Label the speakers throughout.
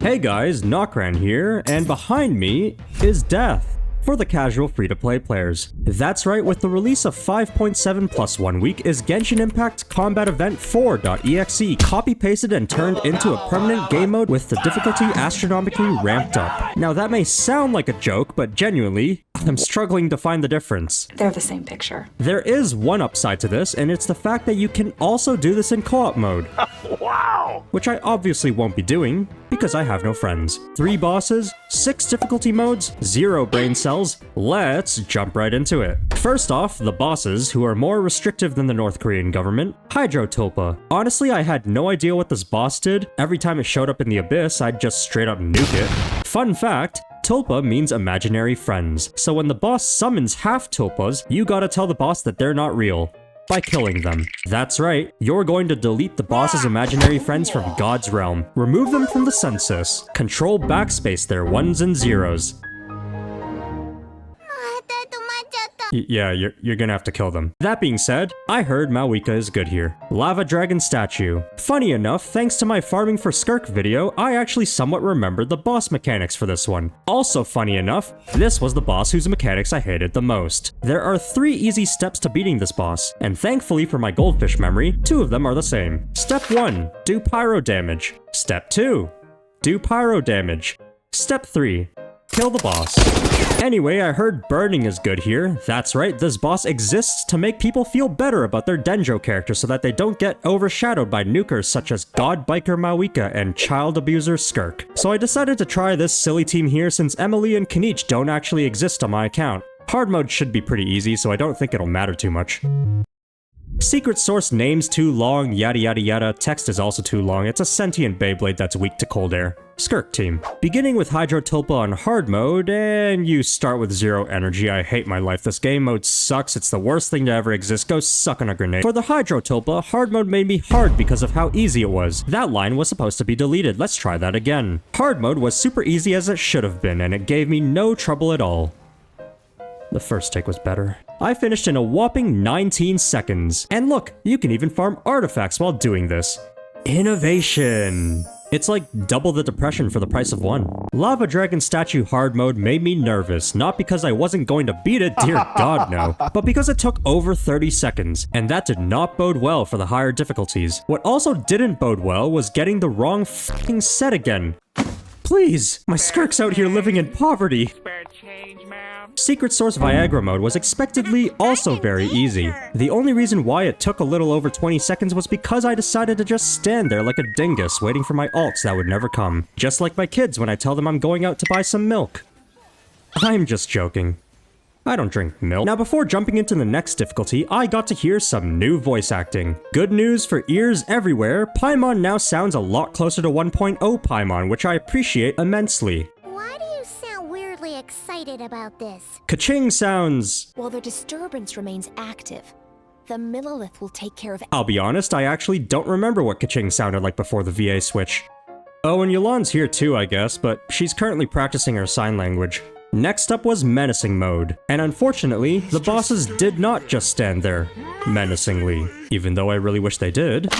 Speaker 1: Hey guys, NocRan here, and behind me is death. For the casual free-to-play players. That's right, with the release of 5.7 plus 1 week is Genshin Impact Combat Event 4.exe copy-pasted and turned into a permanent game mode with the difficulty astronomically ramped up. Now that may sound like a joke, but genuinely, I'm struggling to find the difference.
Speaker 2: They're the same picture.
Speaker 1: There is one upside to this, and it's the fact that you can also do this in co-op mode.
Speaker 3: Wow!
Speaker 1: Which I obviously won't be doing, because I have no friends. 3 bosses, 6 difficulty modes, 0 brain cells. Let's jump right into it. First off, the bosses, who are more restrictive than the North Korean government. Hydro Tulpa. Honestly, I had no idea what this boss did. Every time it showed up in the abyss, I'd just straight up nuke it. Fun fact, Tulpa means imaginary friends. So when the boss summons half Tulpas, you gotta tell the boss that they're not real. By killing them. That's right, you're going to delete the boss's imaginary friends from God's realm. Remove them from the census. Control backspace their 1s and 0s. Yeah, you're gonna have to kill them. That being said, I heard Mawika is good here. Lava Dragon Statue. Funny enough, thanks to my Farming for Skirk video, I actually somewhat remembered the boss mechanics for this one. Also funny enough, this was the boss whose mechanics I hated the most. There are 3 easy steps to beating this boss, and thankfully for my goldfish memory, 2 of them are the same. Step 1, do pyro damage. Step 2, do pyro damage. Step 3, kill the boss. Anyway, I heard burning is good here. That's right, this boss exists to make people feel better about their Denjo character so that they don't get overshadowed by nukers such as God Biker Mawika and Child Abuser Skirk. So I decided to try this silly team here since Emily and Kanich don't actually exist on my account. Hard mode should be pretty easy, so I don't think it'll matter too much. Secret source name's too long, yada yada yada, text is also too long, it's a sentient Beyblade that's weak to cold air. Skirk team. Beginning with Hydro Tulpa on hard mode, and you start with 0 energy. I hate my life, this game mode sucks, it's the worst thing to ever exist, go suck on a grenade. For the Hydro Tulpa, hard mode made me hard because of how easy it was. That line was supposed to be deleted, let's try that again. Hard mode was super easy as it should have been, and it gave me no trouble at all. The first take was better. I finished in a whopping 19 seconds. And look, you can even farm artifacts while doing this. Innovation! It's like double the depression for the price of 1. Lava Dragon Statue hard mode made me nervous, not because I wasn't going to beat it, dear god no, but because it took over 30 seconds, and that did not bode well for the higher difficulties. What also didn't bode well was getting the wrong f***ing set again. Please, my Skirk's out here living in poverty. Secret Source Viagra mode was expectedly also very easy. The only reason why it took a little over 20 seconds was because I decided to just stand there like a dingus waiting for my alts that would never come. Just like my kids when I tell them I'm going out to buy some milk. I'm just joking. I don't drink milk. Now before jumping into the next difficulty, I got to hear some new voice acting. Good news for ears everywhere, Paimon now sounds a lot closer to 1.0 Paimon, which I appreciate immensely.
Speaker 4: Why do you sound weirdly excited about this?
Speaker 1: Kaching sounds...
Speaker 5: While the disturbance remains active, the Millilith will take care of it.
Speaker 1: I'll be honest, I actually don't remember what Kaching sounded like before the VA switch. Oh, and Yolan's here too, I guess, but she's currently practicing her sign language. Next up was Menacing Mode, and unfortunately, the bosses did not just stand there menacingly, even though I really wish they did.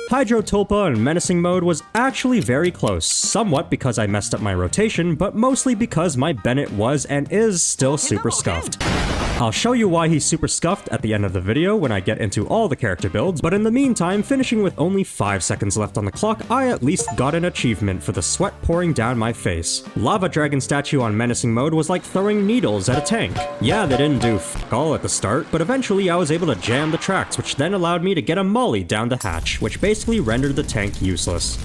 Speaker 1: Hydro Tulpa on Menacing Mode was actually very close, somewhat because I messed up my rotation, but mostly because my Bennett was and is still super scuffed. I'll show you why he's super scuffed at the end of the video when I get into all the character builds, but in the meantime, finishing with only 5 seconds left on the clock, I at least got an achievement for the sweat pouring down my face. Lava Dragon Statue on Menacing Mode was like throwing needles at a tank. Yeah, they didn't do f*** all at the start, but eventually I was able to jam the tracks, which then allowed me to get a molly down the hatch, which basically rendered the tank useless.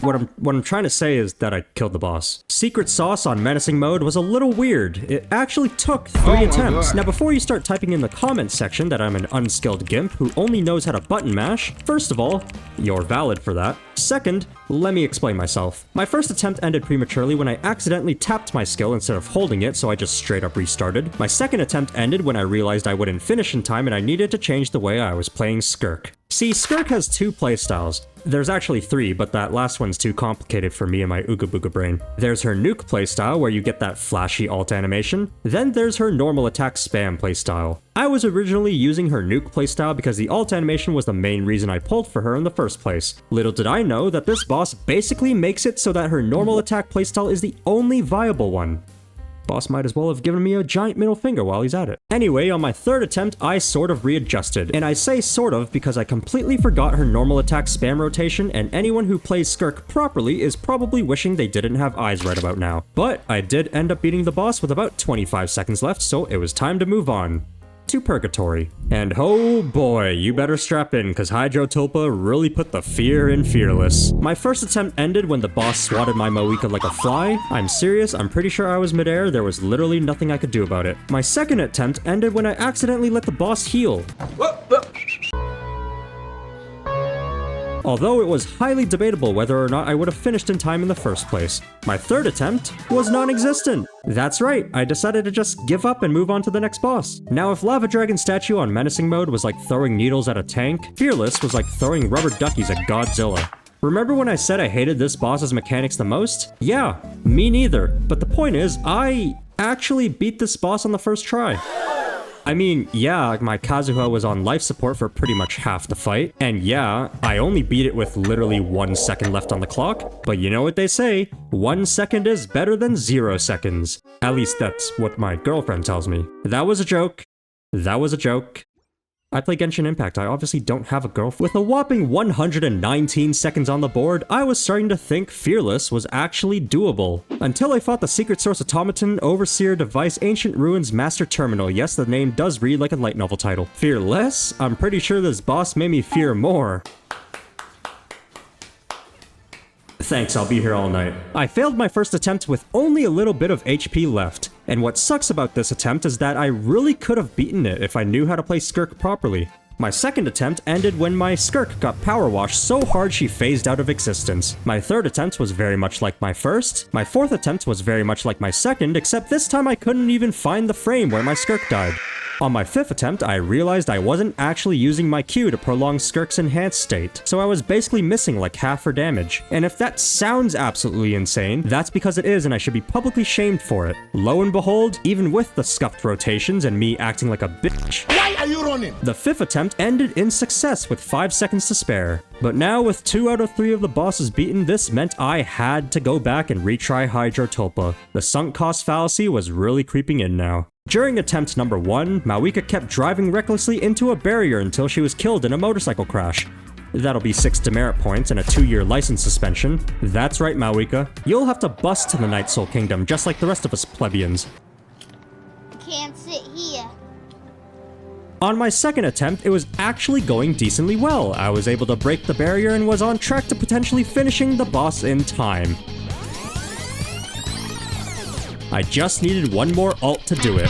Speaker 1: What I'm trying to say is that I killed the boss. Secret Sauce on Menacing Mode was a little weird. It actually took 3 attempts. Now before you start typing in the comments section that I'm an unskilled gimp who only knows how to button mash, first of all, you're valid for that. Second, let me explain myself. My first attempt ended prematurely when I accidentally tapped my skill instead of holding it, so I just straight up restarted. My second attempt ended when I realized I wouldn't finish in time and I needed to change the way I was playing Skirk. See, Skirk has two playstyles. There's actually three, but that last one's too complicated for me and my Ooga Booga brain. There's her nuke playstyle, where you get that flashy alt animation. Then there's her normal attack spam playstyle. I was originally using her nuke playstyle because the alt animation was the main reason I pulled for her in the first place. Little did I know that this boss basically makes it so that her normal attack playstyle is the only viable one. Boss might as well have given me a giant middle finger while he's at it. Anyway, on my third attempt, I sort of readjusted. And I say sort of because I completely forgot her normal attack spam rotation, and anyone who plays Skirk properly is probably wishing they didn't have eyes right about now. But I did end up beating the boss with about 25 seconds left, so it was time to move on to Purgatory. And oh boy, you better strap in, cause Hydrotulpa really put the fear in Fearless. My first attempt ended when the boss swatted my Moeka like a fly. I'm serious, I'm pretty sure I was midair, there was literally nothing I could do about it. My second attempt ended when I accidentally let the boss heal. Although it was highly debatable whether or not I would have finished in time in the first place. My third attempt was non-existent. That's right, I decided to just give up and move on to the next boss. Now, if Lava Dragon Statue on Menacing Mode was like throwing needles at a tank, Fearless was like throwing rubber duckies at Godzilla. Remember when I said I hated this boss's mechanics the most? Yeah, me neither. But the point is, I actually beat this boss on the first try. I mean, yeah, my Kazuha was on life support for pretty much half the fight, and yeah, I only beat it with literally 1 second left on the clock, but you know what they say, 1 second is better than 0 seconds. At least that's what my girlfriend tells me. That was a joke. That was a joke. I play Genshin Impact, I obviously don't have a girlfriend. With a whopping 119 seconds on the board, I was starting to think Fearless was actually doable. Until I fought the Secret Source Automaton, Overseer Device, Ancient Ruins, Master Terminal. Yes, the name does read like a light novel title. Fearless? I'm pretty sure this boss made me fear more. Thanks, I'll be here all night. I failed my first attempt with only a little bit of HP left. And what sucks about this attempt is that I really could have beaten it if I knew how to play Skirk properly. My second attempt ended when my Skirk got power washed so hard she phased out of existence. My third attempt was very much like my first. My fourth attempt was very much like my second, except this time I couldn't even find the frame where my Skirk died. On my fifth attempt, I realized I wasn't actually using my Q to prolong Skirk's enhanced state, so I was basically missing like half her damage. And if that sounds absolutely insane, that's because it is, and I should be publicly shamed for it. Lo and behold, even with the scuffed rotations and me acting like a bitch, why are you running? The fifth attempt ended in success with 5 seconds to spare. But now with 2 out of 3 of the bosses beaten, this meant I had to go back and retry Hydrotulpa. The sunk cost fallacy was really creeping in now. During attempt number 1, Moeka kept driving recklessly into a barrier until she was killed in a motorcycle crash. That'll be 6 demerit points and a 2-year license suspension. That's right, Moeka. You'll have to bust to the Night Soul Kingdom just like the rest of us plebeians.
Speaker 4: Can't sit here.
Speaker 1: On my second attempt, it was actually going decently well. I was able to break the barrier and was on track to potentially finishing the boss in time. I just needed one more ult to do it.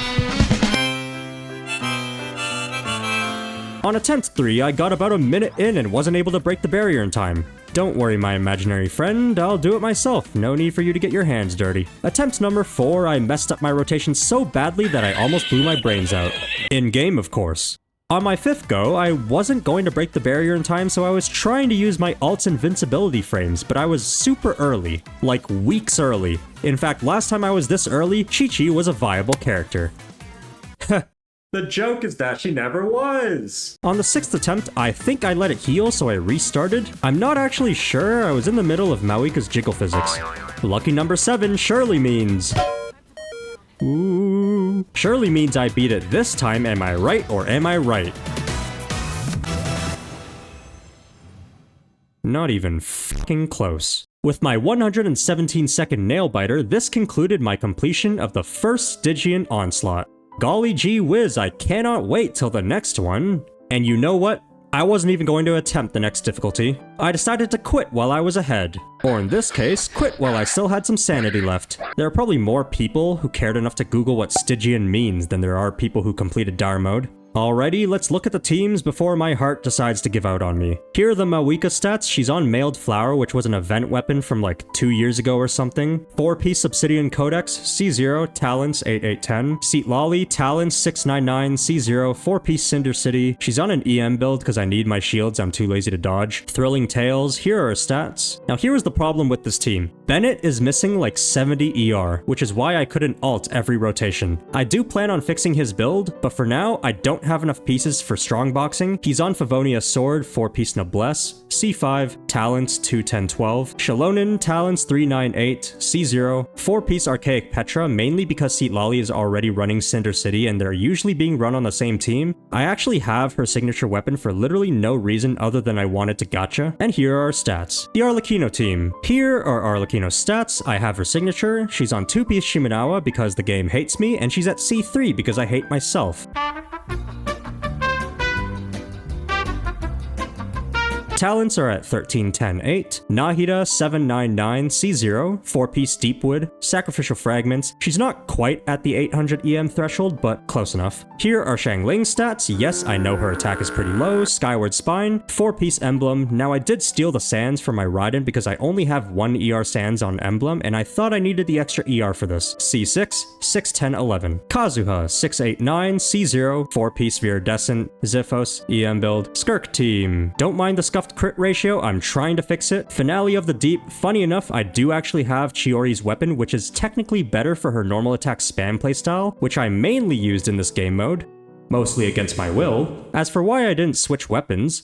Speaker 1: On attempt 3, I got about a minute in and wasn't able to break the barrier in time. Don't worry, my imaginary friend, I'll do it myself. No need for you to get your hands dirty. Attempt number 4, I messed up my rotation so badly that I almost blew my brains out. In-game, of course. On my 5th go, I wasn't going to break the barrier in time, so I was trying to use my ult's invincibility frames, but I was super early. Like, weeks early. In fact, last time I was this early, Chi-Chi was a viable character. The joke is that she never was. On the 6th attempt, I think I let it heal, so I restarted. I'm not actually sure, I was in the middle of Moeka's jiggle physics. Lucky number 7 surely means... Ooh. Surely means I beat it this time, am I right or am I right? Not even fucking close. With my 117-second nail-biter, this concluded my completion of the first Stygian Onslaught. Golly gee whiz, I cannot wait till the next one. And you know what? I wasn't even going to attempt the next difficulty. I decided to quit while I was ahead. Or in this case, quit while I still had some sanity left. There are probably more people who cared enough to Google what Stygian means than there are people who completed Dire Mode. Alrighty, let's look at the teams before my heart decides to give out on me. Here are the Mawika stats. She's on Mailed Flower, which was an event weapon from like 2 years ago or something. 4-piece Obsidian Codex, C0, Talents 8810. Seat Lolly, Talents 699, C0, 4-piece Cinder City. She's on an EM build because I need my shields, I'm too lazy to dodge. Thrilling Tales, here are her stats. Now here is the problem with this team. Bennett is missing like 70 ER, which is why I couldn't ult every rotation. I do plan on fixing his build, but for now, I don't have enough pieces for strong boxing. He's on Favonia's Sword, 4-piece Noblesse, C5, Talents 21012, Shalonin, Talents 398, C0, 4-piece Archaic Petra, mainly because Seat Lolly is already running Cinder City and they're usually being run on the same team. I actually have her signature weapon for literally no reason other than I wanted to gacha. And here are our stats. The Arlecchino team. Here are Arlecchino's stats. I have her signature. She's on 2-piece Shimenawa because the game hates me, and she's at C3 because I hate myself. Talents are at 13-10-8, Nahida 799 C0, 4-piece Deepwood, Sacrificial Fragments. She's not quite at the 800 EM threshold, but close enough. Here are Xiangling's stats. Yes, I know her attack is pretty low. Skyward Spine, 4-piece Emblem. Now I did steal the sands from my Raiden because I only have 1 ER sands on Emblem, and I thought I needed the extra ER for this. C6, 610-11. Kazuha 689 C0, 4-piece Viridescent, Xiphos, EM build. Skirk team. Don't mind the scuffed crit ratio, I'm trying to fix it. Finale of the Deep. Funny enough, I do actually have Chiori's weapon, which is technically better for her normal attack spam playstyle, which I mainly used in this game mode, mostly against my will. As for why I didn't switch weapons,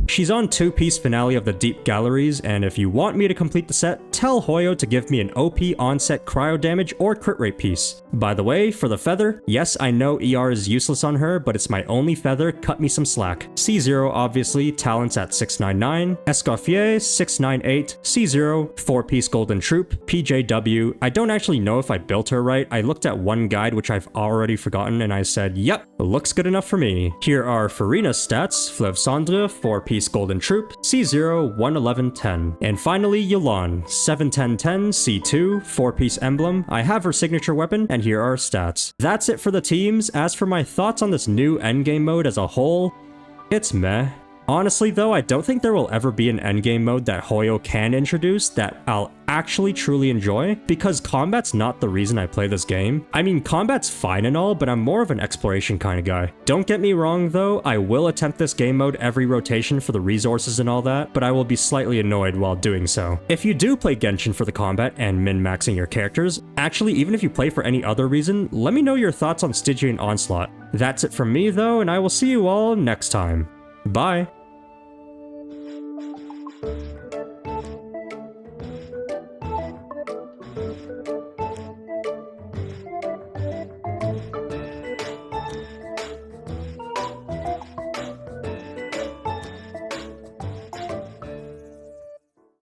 Speaker 1: she's on 2-piece Finale of the Deep Galleries, and if you want me to complete the set, tell Hoyo to give me an OP onset cryo damage or crit rate piece. By the way, for the feather, yes, I know ER is useless on her, but it's my only feather, cut me some slack. C0 obviously, Talents at 699, Escoffier 698, C0, 4-piece Golden Troop, PJW. I don't actually know if I built her right. I looked at one guide which I've already forgotten and I said, yep, looks good enough for me. Here are Farina's stats, Fleuve Cendre, 4-piece Golden Troop, C0, 11110. And finally, Yolan, 71010, C2, 4-piece Emblem. I have her signature weapon, and here are her stats. That's it for the teams. As for my thoughts on this new endgame mode as a whole, it's meh. Honestly though, I don't think there will ever be an endgame mode that Hoyo can introduce that I'll actually truly enjoy, because combat's not the reason I play this game. I mean, combat's fine and all, but I'm more of an exploration kind of guy. Don't get me wrong though, I will attempt this game mode every rotation for the resources and all that, but I will be slightly annoyed while doing so. If you do play Genshin for the combat and min-maxing your characters, actually even if you play for any other reason, let me know your thoughts on Stygian Onslaught. That's it from me though, and I will see you all next time. Bye!